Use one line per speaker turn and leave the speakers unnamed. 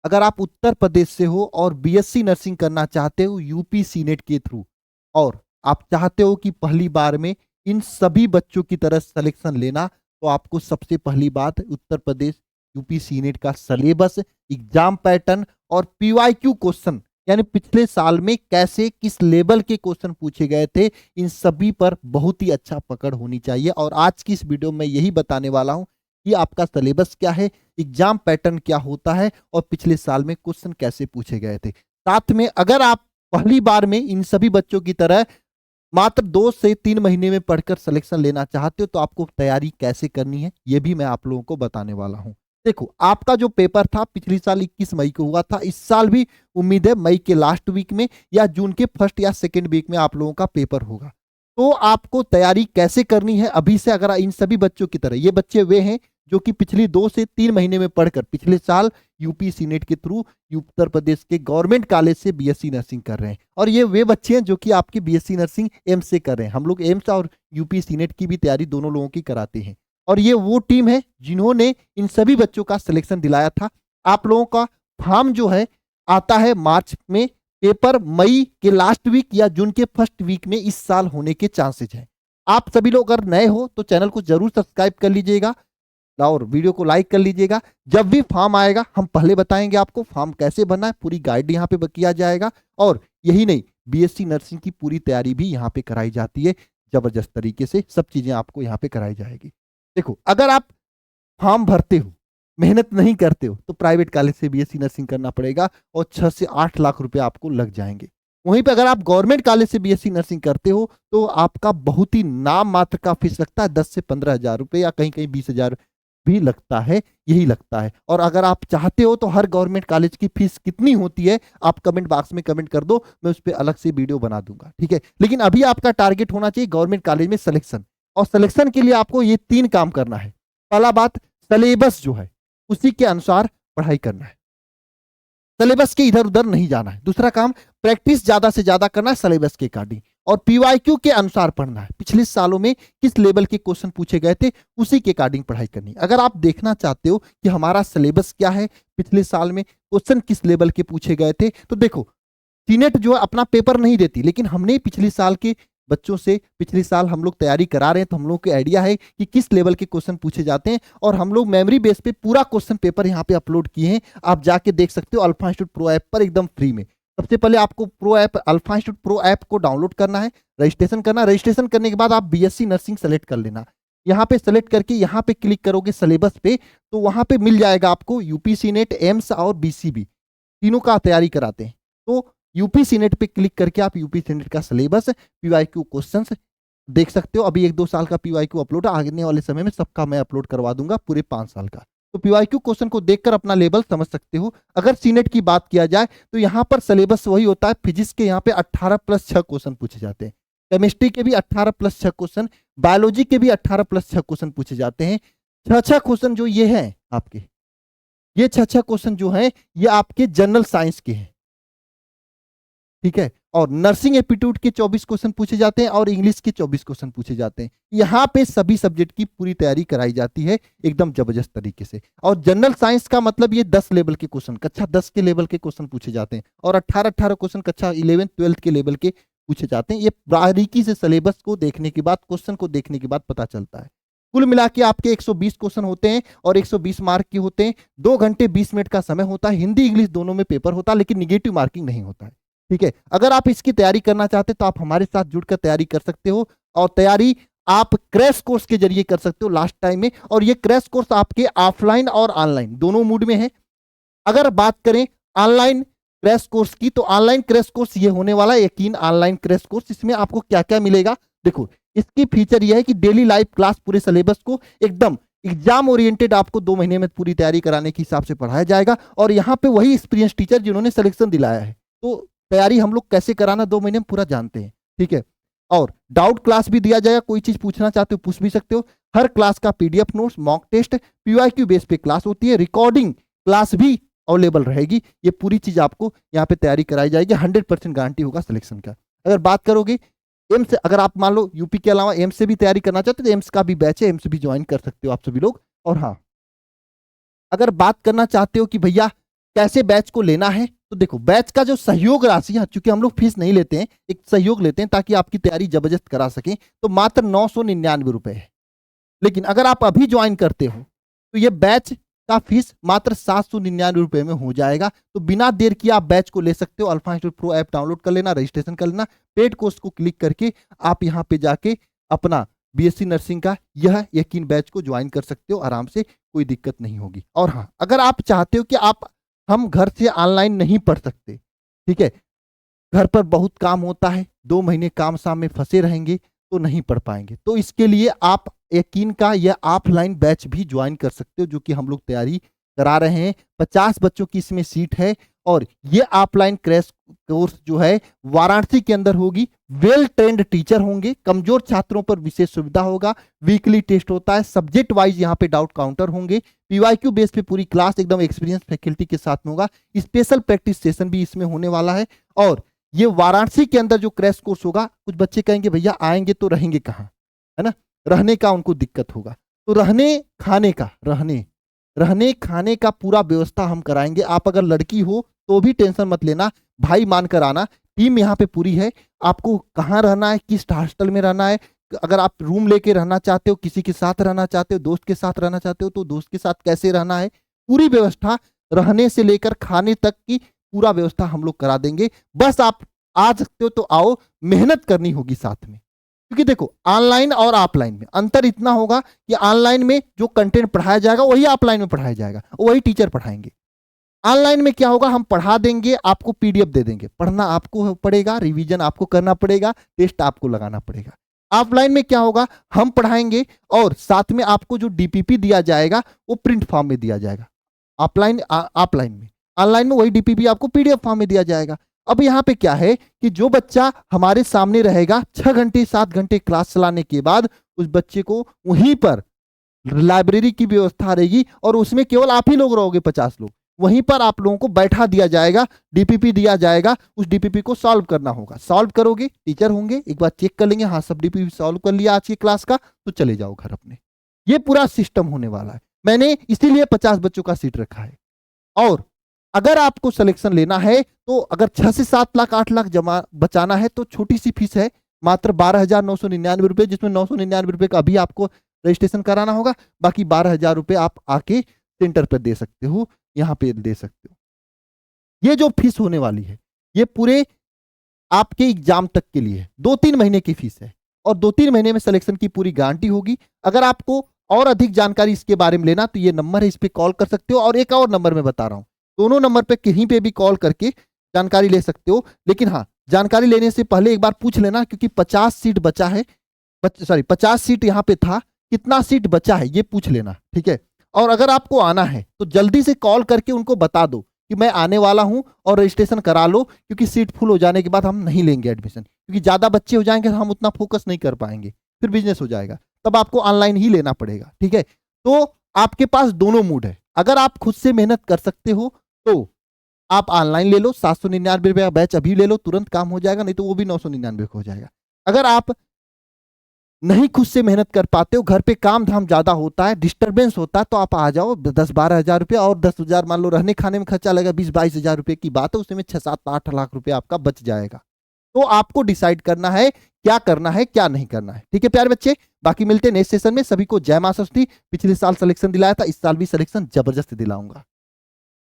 अगर आप उत्तर प्रदेश से हो और बीएससी नर्सिंग करना चाहते हो यूपी सीनेट के थ्रू, और आप चाहते हो कि पहली बार में इन सभी बच्चों की तरह सिलेक्शन लेना, तो आपको सबसे पहली बात उत्तर प्रदेश यूपी सीनेट का सिलेबस, एग्जाम पैटर्न और पीवाईक्यू क्वेश्चन, यानी पिछले साल में कैसे किस लेवल के क्वेश्चन पूछे गए थे, इन सभी पर बहुत ही अच्छा पकड़ होनी चाहिए। और आज की इस वीडियो में यही बताने वाला हूं कि आपका सिलेबस क्या है, एग्जाम पैटर्न क्या होता है और पिछले साल में क्वेश्चन कैसे पूछे गए थे। साथ में अगर आप पहली बार में इन सभी बच्चों की तरह मात्र 2 से 3 महीने में पढ़कर सिलेक्शन लेना चाहते हो तो आपको तैयारी कैसे करनी है ये भी मैं आप लोगों को बताने वाला हूं। देखो, आपका जो पेपर था पिछली साल 21 मई को हुआ था, इस साल भी उम्मीद है मई के लास्ट वीक में या जून के फर्स्ट या सेकेंड वीक में आप लोगों का पेपर होगा। तो आपको तैयारी कैसे करनी है अभी से, अगर इन सभी बच्चों की तरह, ये बच्चे वे हैं जो कि पिछली 2 से 3 महीने में पढ़कर पिछले साल यूपी सीनेट के थ्रू उत्तर प्रदेश के गवर्नमेंट कॉलेज से बीएससी नर्सिंग कर रहे हैं, और ये वे बच्चे हैं जो कि आपकी बीएससी नर्सिंग एम्स से कर रहे हैं। हम लोग एम्स और यूपी सीनेट की भी तैयारी दोनों लोगों की कराते हैं, और ये वो टीम है जिन्होंने इन सभी बच्चों का सिलेक्शन दिलाया था। आप लोगों का फॉर्म जो है आता है मार्च में, पेपर मई के लास्ट वीक या जून के फर्स्ट वीक में इस साल होने के चांसेस हैं। आप सभी लोग अगर नए हो तो चैनल को जरूर सब्सक्राइब कर लीजिएगा और वीडियो को लाइक कर लीजिएगा। जब भी फॉर्म आएगा हम पहले बताएंगे आपको फॉर्म कैसे भरना है, पूरी गाइड यहाँ पे किया जाएगा। और यही नहीं, बीएससी नर्सिंग की पूरी तैयारी भी यहाँ पे कराई जाती है, जबरदस्त तरीके से सब चीजें आपको यहाँ पे कराई जाएगी। देखो, अगर आप फॉर्म भरते हो, मेहनत नहीं करते हो, तो प्राइवेट कॉलेज से बीएससी नर्सिंग करना पड़ेगा और 6 से 8 लाख रुपए आपको लग जाएंगे। वहीं पे अगर आप गवर्नमेंट कॉलेज से बीएससी नर्सिंग करते हो तो आपका बहुत ही नाम मात्र का फीस लगता है, 10 से 15 हजार रुपए या कहीं कहीं 20 हजार भी लगता है, यही लगता है। और अगर आप चाहते हो तो हर गवर्नमेंट कॉलेज की फीस कितनी होती है आप कमेंट बॉक्स में कमेंट कर दो, मैं उस पर अलग से वीडियो बना दूंगा, ठीक है। लेकिन अभी आपका टारगेट होना चाहिए गवर्नमेंट कॉलेज में सिलेक्शन, और सिलेक्शन के लिए आपको ये 3 काम करना है। पहला बात, सिलेबस जो है उसी के अनुसार पढ़ाई करना है, सिलेबस के इधर उधर नहीं जाना है। दूसरा काम, प्रैक्टिस ज्यादा से ज्यादा करना है सिलेबस के अकॉर्डिंग, और पीवाईक्यू के अनुसार पढ़ना है, पिछले सालों में किस लेवल के क्वेश्चन पूछे गए थे उसी के अकॉर्डिंग पढ़ाई करनी है। अगर आप देखना चाहते हो कि हमारा सिलेबस क्या है, पिछले साल में क्वेश्चन किस लेवल के पूछे गए थे, तो देखो, सीनेट जो है अपना पेपर नहीं देती, लेकिन हमने पिछले साल के बच्चों से पिछले साल हम लोग तैयारी करा रहे हैं, तो हम लोग को आइडिया है कि किस लेवल के क्वेश्चन पूछे जाते हैं, और हम लोग मेमोरी बेस पे पूरा क्वेश्चन पेपर यहाँ पे अपलोड किए हैं। आप जाके देख सकते हो अल्फा इंस्टीट्यूट प्रो ऐप पर एकदम फ्री में। सबसे पहले आपको pro app, alpha institute pro app को डाउनलोड करना है, रजिस्ट्रेशन करना, रजिस्ट्रेशन करने के बाद आप बीएससी नर्सिंग सेलेक्ट कर लेना। यहाँ पे सेलेक्ट करके यहाँ पे क्लिक करोगे सिलेबस पे, तो वहां पे मिल जाएगा आपको यूपी सीनेट, एम्स और बीसीबी तीनों का तैयारी कराते हैं। तो यूपी सीनेट पे क्लिक करके आप यूपी सीनेट का सिलेबस, पीवाईक्यू क्वेश्चंस देख सकते हो। अभी 1-2 साल का पीवाईक्यू अपलोड, आने वाले समय में सबका मैं अपलोड करवा दूंगा, पूरे 5 साल का। तो पीवाईक्यू क्वेश्चन को देखकर अपना लेवल समझ सकते हो। अगर सीनेट की बात किया जाए तो यहाँ पर सिलेबस वही होता है, फिजिक्स के यहाँ पे 18+6 क्वेश्चन पूछे जाते हैं, केमिस्ट्री के भी 18+6 क्वेश्चन, बायोलॉजी के भी 18+6 क्वेश्चन पूछे जाते हैं। 6 क्वेश्चन जो ये हैं आपके, ये 6 क्वेश्चन जो हैं ये आपके जनरल साइंस के हैं, ठीक है। और नर्सिंग एप्टीट्यूड के 24 क्वेश्चन पूछे जाते हैं और इंग्लिश के 24 क्वेश्चन पूछे जाते हैं। यहाँ पे सभी सब्जेक्ट की पूरी तैयारी कराई जाती है एकदम जबरदस्त तरीके से। और जनरल साइंस का मतलब ये 10 लेवल के क्वेश्चन, कक्षा 10 के लेवल के क्वेश्चन पूछे जाते हैं, और 18 क्वेश्चन कक्षा 11th-12th के लेवल के पूछे जाते हैं। ये बारीकी से सिलेबस को देखने के बाद, क्वेश्चन को देखने के बाद पता चलता है। कुल मिला के आपके 120 क्वेश्चन होते हैं और 120 मार्क के होते हैं। 2 घंटे 20 मिनट का समय होता है, हिंदी इंग्लिश दोनों में पेपर होता है, लेकिन निगेटिव मार्किंग नहीं होता है, ठीक है। अगर आप इसकी तैयारी करना चाहते तो आप हमारे साथ जुड़कर तैयारी कर सकते हो, और तैयारी आप क्रैश कोर्स के जरिए कर सकते हो लास्ट टाइम में। और ये क्रैश कोर्स आपके ऑफलाइन और ऑनलाइन दोनों मूड में है। अगर बात करें ऑनलाइन क्रैश कोर्स की, तो ऑनलाइन क्रैश कोर्स ये होने वाला है, यकीन ऑनलाइन क्रैश कोर्स। इसमें आपको क्या क्या मिलेगा, देखो, इसकी फीचर यह है कि डेली लाइव क्लास, पूरे सिलेबस को एकदम एग्जाम ओरिएंटेड आपको 2 महीने में पूरी तैयारी कराने के हिसाब से पढ़ाया जाएगा। और यहाँ पे वही एक्सपीरियंस टीचर जिन्होंने सिलेक्शन दिलाया है, तो तैयारी हम लोग कैसे कराना 2 महीने में पूरा जानते हैं, ठीक है। और डाउट क्लास भी दिया जाएगा, कोई चीज पूछना चाहते हो पूछ भी सकते हो। हर क्लास का PDF notes, mock test, PYQ base पे क्लास होती है, रिकॉर्डिंग क्लास भी अवेलेबल रहेगी। ये पूरी चीज आपको यहाँ पे तैयारी कराई जाएगी, 100% गारंटी होगा सिलेक्शन का। अगर बात करोगे एम्स, अगर आप मान लो यूपी के अलावा एम्स से भी तैयारी करना चाहते हो तो एम्स का भी बैच है, एम्स भी ज्वाइन कर सकते हो आप सभी लोग। और हाँ, अगर बात करना चाहते हो कि भैया कैसे बैच को लेना है, तो देखो बैच का जो सहयोग राशि है, चूंकि हम लोग फीस नहीं लेते हैं, एक सहयोग लेते हैं ताकि आपकी तैयारी जबरदस्त करा सकें, तो मात्र 999 रुपए है। लेकिन अगर आप अभी ज्वाइन करते हो तो ये बैच का फीस मात्र 799 रुपए में हो जाएगा। तो बिना देर किए आप बैच को ले सकते हो। Alpha institute pro app download कर लेना, रजिस्ट्रेशन कर लेना, पेड कोर्स को क्लिक करके आप यहाँ पे जाके अपना बीएससी नर्सिंग का यह यकीन बैच को ज्वाइन कर सकते हो आराम से, कोई दिक्कत नहीं होगी। और हाँ, अगर आप चाहते हो कि हम घर से ऑनलाइन नहीं पढ़ सकते, ठीक है, घर पर बहुत काम होता है, 2 महीने काम शाम में फंसे रहेंगे तो नहीं पढ़ पाएंगे, तो इसके लिए आप यकीन का यह ऑफलाइन बैच भी ज्वाइन कर सकते हो, जो कि हम लोग तैयारी करा रहे हैं। 50 बच्चों की इसमें सीट है और ये ऑफलाइन क्रैश कोर्स जो है वाराणसी के अंदर होगी। वेल ट्रेंड टीचर होंगे, कमजोर छात्रों पर विशेष सुविधा होगा, वीकली टेस्ट होता है, सब्जेक्ट वाइज यहाँ पे डाउट काउंटर होंगे, पीवाईक्यू बेस पे पूरी क्लास एकदम एक्सपीरियंस फैकल्टी के साथ में होगा, स्पेशल प्रैक्टिस सेशन भी इसमें होने वाला है। और ये वाराणसी के अंदर जो क्रैश कोर्स होगा, कुछ बच्चे कहेंगे भैया आएंगे तो रहेंगे कहाँ, है ना, रहने का उनको दिक्कत होगा, तो रहने खाने का पूरा व्यवस्था हम कराएंगे। आप अगर लड़की हो तो भी टेंशन मत लेना, भाई मानकर आना, टीम यहाँ पे पूरी है। आपको कहाँ रहना है, किस हॉस्टल में रहना है, अगर आप रूम लेके रहना चाहते हो, किसी के साथ रहना चाहते हो, दोस्त के साथ रहना चाहते हो, तो दोस्त के साथ कैसे रहना है, पूरी व्यवस्था रहने से लेकर खाने तक की पूरा व्यवस्था हम लोग करा देंगे। बस आप आ सकते हो तो आओ, मेहनत करनी होगी साथ में, क्योंकि देखो ऑनलाइन और ऑफलाइन में अंतर इतना होगा कि ऑनलाइन में जो कंटेंट पढ़ाया जाएगा वही ऑफलाइन में पढ़ाया जाएगा, वही टीचर पढ़ाएंगे। ऑनलाइन में क्या होगा, हम पढ़ा देंगे, आपको पीडीएफ दे देंगे, पढ़ना आपको पड़ेगा, रिवीजन आपको करना पड़ेगा, टेस्ट आपको लगाना पड़ेगा। ऑफलाइन में क्या होगा, हम पढ़ाएंगे और साथ में आपको जो डीपीपी दिया जाएगा वो प्रिंट फॉर्म में दिया जाएगा। ऑफलाइन में, ऑनलाइन में वही डीपीपी आपको पीडीएफ फॉर्म में दिया जाएगा। अब यहाँ पे क्या है कि जो बच्चा हमारे सामने रहेगा 6 घंटे 7 घंटे क्लास चलाने के बाद, उस बच्चे को वहीं पर लाइब्रेरी की व्यवस्था रहेगी और उसमें केवल आप ही लोग रहोगे, 50 लोग, वहीं पर आप लोगों को बैठा दिया जाएगा, डीपीपी दिया जाएगा, उस डीपीपी को सॉल्व करना होगा। सॉल्व करोगे, टीचर होंगे, एक बार चेक कर लेंगे, हाँ सब डीपीपी सॉल्व कर लिया आज की क्लास का, तो चले जाओ घर अपने। ये पूरा सिस्टम होने वाला है, मैंने इसीलिए 50 बच्चों का सीट रखा है। और अगर आपको सिलेक्शन लेना है तो अगर 6 से 7 लाख 8 लाख जमा बचाना है तो छोटी सी फीस है, मात्र 12,999 रुपए, जिसमें 999 रुपए का अभी आपको रजिस्ट्रेशन कराना होगा, बाकी 12,000 रुपए आप आके सेंटर पर दे सकते हो, यहाँ पे दे सकते हो। ये जो फीस होने वाली है ये पूरे आपके एग्जाम तक के लिए 2-3 महीने की फीस है और 2-3 महीने में सिलेक्शन की पूरी गारंटी होगी। अगर आपको और अधिक जानकारी इसके बारे में लेना तो ये नंबर है, इस पे कॉल कर सकते हो। और एक और नंबर मैं बता रहा हूँ, दोनों नंबर पे कहीं पे भी कॉल करके जानकारी ले सकते हो। लेकिन हाँ, जानकारी लेने से पहले एक बार पूछ लेना, क्योंकि 50 सीट बचा है, 50 सीट यहाँ पे था, कितना सीट बचा है ये पूछ लेना, ठीक है। और अगर आपको आना है तो जल्दी से कॉल करके उनको बता दो कि मैं आने वाला हूं और रजिस्ट्रेशन करा लो, क्योंकि सीट फुल हो जाने के बाद हम नहीं लेंगे एडमिशन, क्योंकि ज्यादा बच्चे हो जाएंगे तो हम उतना फोकस नहीं कर पाएंगे, फिर बिजनेस हो जाएगा, तब आपको ऑनलाइन ही लेना पड़ेगा, ठीक है। तो आपके पास दोनों मूड है, अगर आप खुद से मेहनत कर सकते हो तो आप ऑनलाइन ले लो, 799 रुपये का बैच अभी ले लो, तुरंत काम हो जाएगा, नहीं तो वो भी 999 हो जाएगा। अगर आप नहीं खुद से मेहनत कर पाते हो, घर पे काम धाम ज्यादा होता है, डिस्टरबेंस होता है, तो आप आ जाओ, 10-12 हजार रुपये और 10,000 मान लो रहने खाने में खर्चा लगेगा, 20-22 हजार रुपये की बात है, उसमें 6-7-8 लाख रुपए आपका बच जाएगा। तो आपको डिसाइड करना है क्या करना है क्या नहीं करना है, ठीक है प्यारे बच्चे। बाकी मिलते हैं नेक्स्ट सेशन में। सभी को जय मां सरस्वती। पिछले साल सिलेक्शन दिलाया था, इस साल भी सिलेक्शन जबरदस्त दिलाऊंगा।